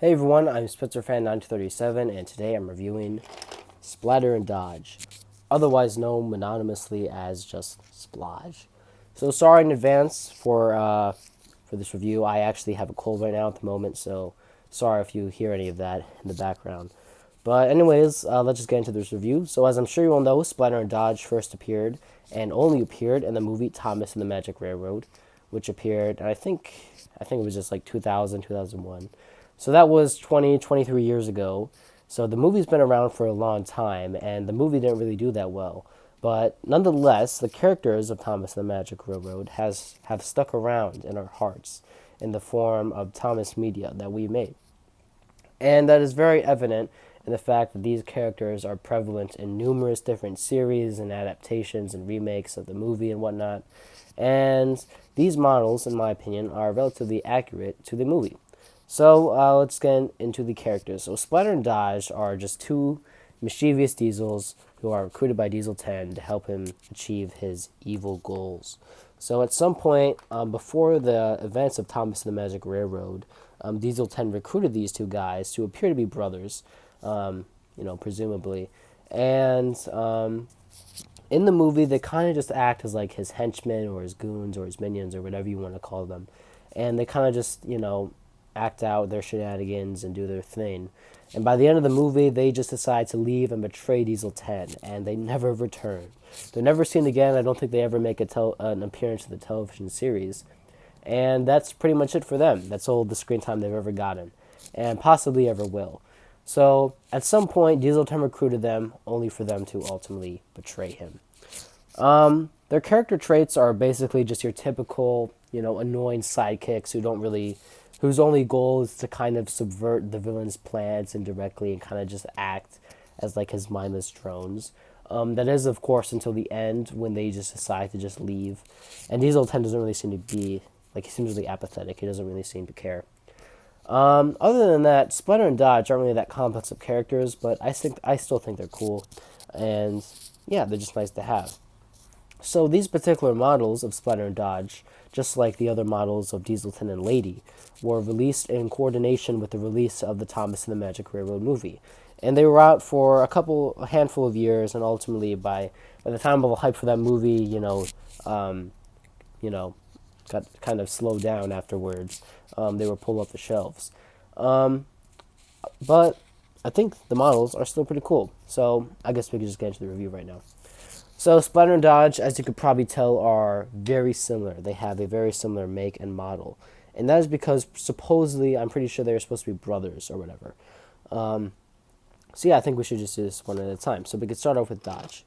Hey everyone, I'm SplitterFan937, and today I'm reviewing Splatter and Dodge, otherwise known mononymously as just Splodge. So sorry in advance for this review. I actually have a cold right now at the moment, so sorry if you hear any of that in the background. But anyways, let's just get into this review. So as I'm sure you all know, Splatter and Dodge first appeared and only appeared in the movie Thomas and the Magic Railroad, which appeared, I think it was just like 2000, 2001. So that was 20, 23 years ago. So the movie's been around for a long time, and the movie didn't really do that well. But nonetheless, the characters of Thomas and the Magic Railroad have stuck around in our hearts in the form of Thomas media that we made. And that is very evident in the fact that these characters are prevalent in numerous different series and adaptations and remakes of the movie and whatnot. And these models, in my opinion, are relatively accurate to the movie. So let's get into the characters. So Splatter and Dodge are just two mischievous diesels who are recruited by Diesel 10 to help him achieve his evil goals. So at some point before the events of Thomas and the Magic Railroad, Diesel 10 recruited these two guys who appear to be brothers, presumably. And in the movie, they kind of just act as like his henchmen or his goons or his minions or whatever you want to call them. And they kind of just, act out their shenanigans and do their thing. And by the end of the movie, they just decide to leave and betray Diesel 10, and they never return. They're never seen again. I don't think they ever make an appearance in the television series. And that's pretty much it for them. That's all the screen time they've ever gotten, and possibly ever will. So at some point, Diesel 10 recruited them, only for them to ultimately betray him. Their character traits are basically just your typical, annoying sidekicks whose only goal is to kind of subvert the villain's plans indirectly and kind of just act as like his mindless drones. That is, of course, until the end when they just decide to just leave. And Diesel 10 doesn't really seem to be, like, he seems really apathetic. He doesn't really seem to care. Other than that, Splatter and Dodge aren't really that complex of characters, but I still think they're cool. And yeah, they're just nice to have. So these particular models of Splatter and Dodge, just like the other models of Dieselton and Lady, were released in coordination with the release of the Thomas and the Magic Railroad movie. And they were out for a handful of years, and ultimately by the time of the hype for that movie, um, you know, got kind of slowed down afterwards. They were pulled off the shelves. Um, but I think the models are still pretty cool. So I guess we could just get into the review right now. So Splatter and Dodge, as you could probably tell, are very similar. They have a very similar make and model. And that is because supposedly, I'm pretty sure they're supposed to be brothers or whatever. Um, so yeah, I think we should just do this one at a time. So we could start off with Dodge.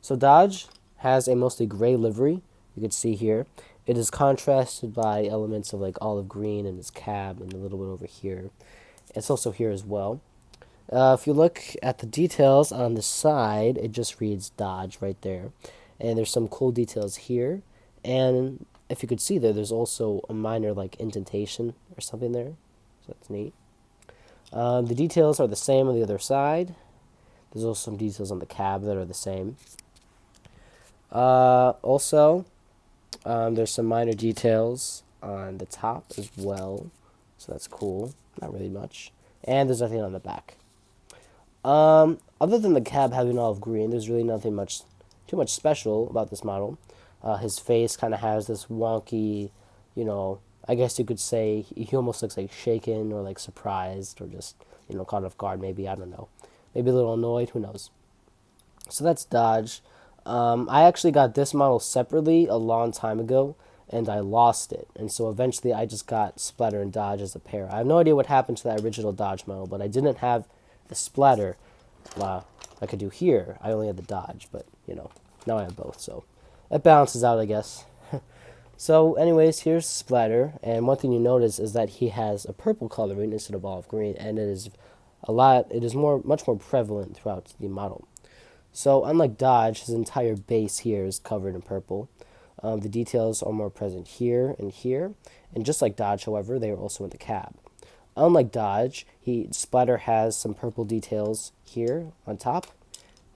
So Dodge has a mostly gray livery. You can see here. It is contrasted by elements of like olive green in his cab and a little bit over here. It's also here as well. If you look at the details on the side, it just reads Dodge right there. And there's some cool details here. And if you could see there's also a minor like indentation or something there. So that's neat. The details are the same on the other side. There's also some details on the cab that are the same. Also, there's some minor details on the top as well. So that's cool. Not really much. And there's nothing on the back. Other than the cab having olive green, there's really nothing too much special about this model. His face kind of has this wonky, I guess you could say he almost looks like shaken or like surprised or just, caught off guard maybe, I don't know. Maybe a little annoyed, who knows. So that's Dodge. I actually got this model separately a long time ago, and I lost it. And so eventually I just got Splatter and Dodge as a pair. I have no idea what happened to that original Dodge model, but I didn't have the Splatter. I could do here. I only had the Dodge, but, now I have both, so it balances out, I guess. So, anyways, here's Splatter, and one thing you notice is that he has a purple coloring instead of olive green, and it is much more prevalent throughout the model. So, unlike Dodge, his entire base here is covered in purple. The details are more present here, and just like Dodge, however, they are also in the cab. Unlike Dodge, Splatter has some purple details here on top,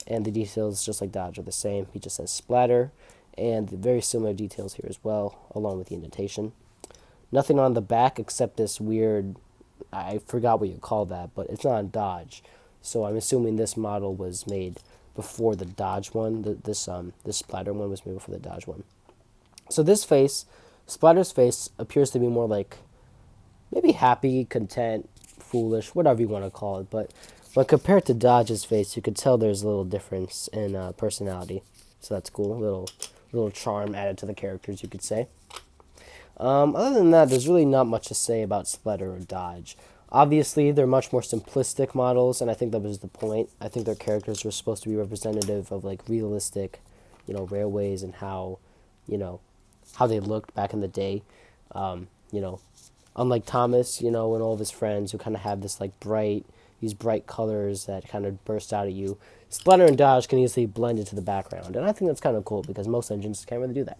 and the details, just like Dodge, are the same. He just says Splatter, and very similar details here as well, along with the indentation. Nothing on the back except this weird I forgot what you call that, but it's not a Dodge. So I'm assuming this model was made before the Dodge one. This Splatter one was made before the Dodge one. So this face, Splatter's face, appears to be more like maybe happy, content, foolish, whatever you want to call it. But when compared to Dodge's face, you could tell there's a little difference in personality. So that's cool. Little charm added to the characters, you could say. Other than that, there's really not much to say about Splatter or Dodge. Obviously, they're much more simplistic models, and I think that was the point. I think their characters were supposed to be representative of like realistic, railways and how, you know, how they looked back in the day. Um, you know, Unlike Thomas, and all of his friends who kind of have this like these bright colors that kind of burst out at you. Splatter and Dodge can easily blend into the background, and I think that's kind of cool because most engines can't really do that.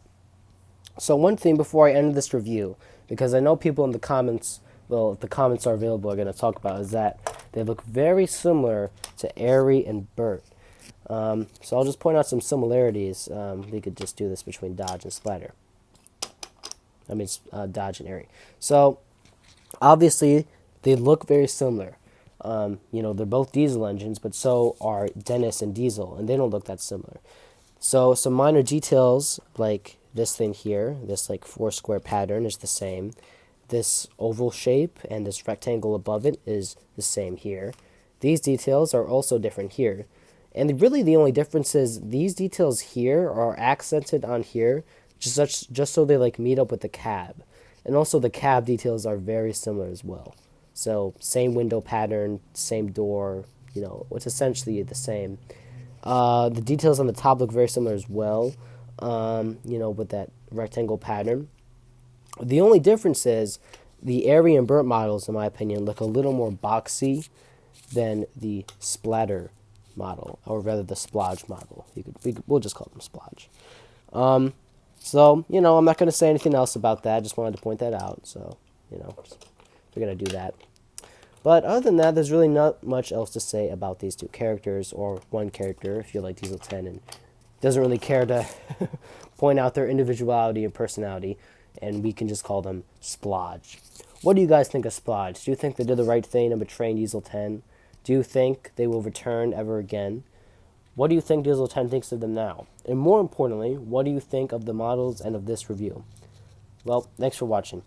So one thing before I end this review, because I know people in the comments, well, if the comments are available, are going to talk about, is that they look very similar to Airy and Bert. So I'll just point out some similarities. We could just do this between Dodge and Splatter. Dodge and Airy. So obviously, they look very similar. They're both diesel engines, but so are Dennis and Diesel, and they don't look that similar. So some minor details like this thing here, this like four square pattern is the same. This oval shape and this rectangle above it is the same here. These details are also different here. And really the only difference is these details here are accented on here just so they like meet up with the cab. And also the cab details are very similar as well. So same window pattern, same door, it's essentially the same. The details on the top look very similar as well, with that rectangle pattern. The only difference is the Airy and Burt models, in my opinion, look a little more boxy than the Splatter model, or rather the Splodge model. We'll just call them Splodge. I'm not going to say anything else about that. I just wanted to point that out. So, we're going to do that. But other than that, there's really not much else to say about these two characters, or one character, if you like Diesel 10, and doesn't really care to point out their individuality and personality, and we can just call them Splodge. What do you guys think of Splodge? Do you think they did the right thing in betraying Diesel 10? Do you think they will return ever again? What do you think Diesel 10 thinks of them now? And more importantly, what do you think of the models and of this review? Well, thanks for watching.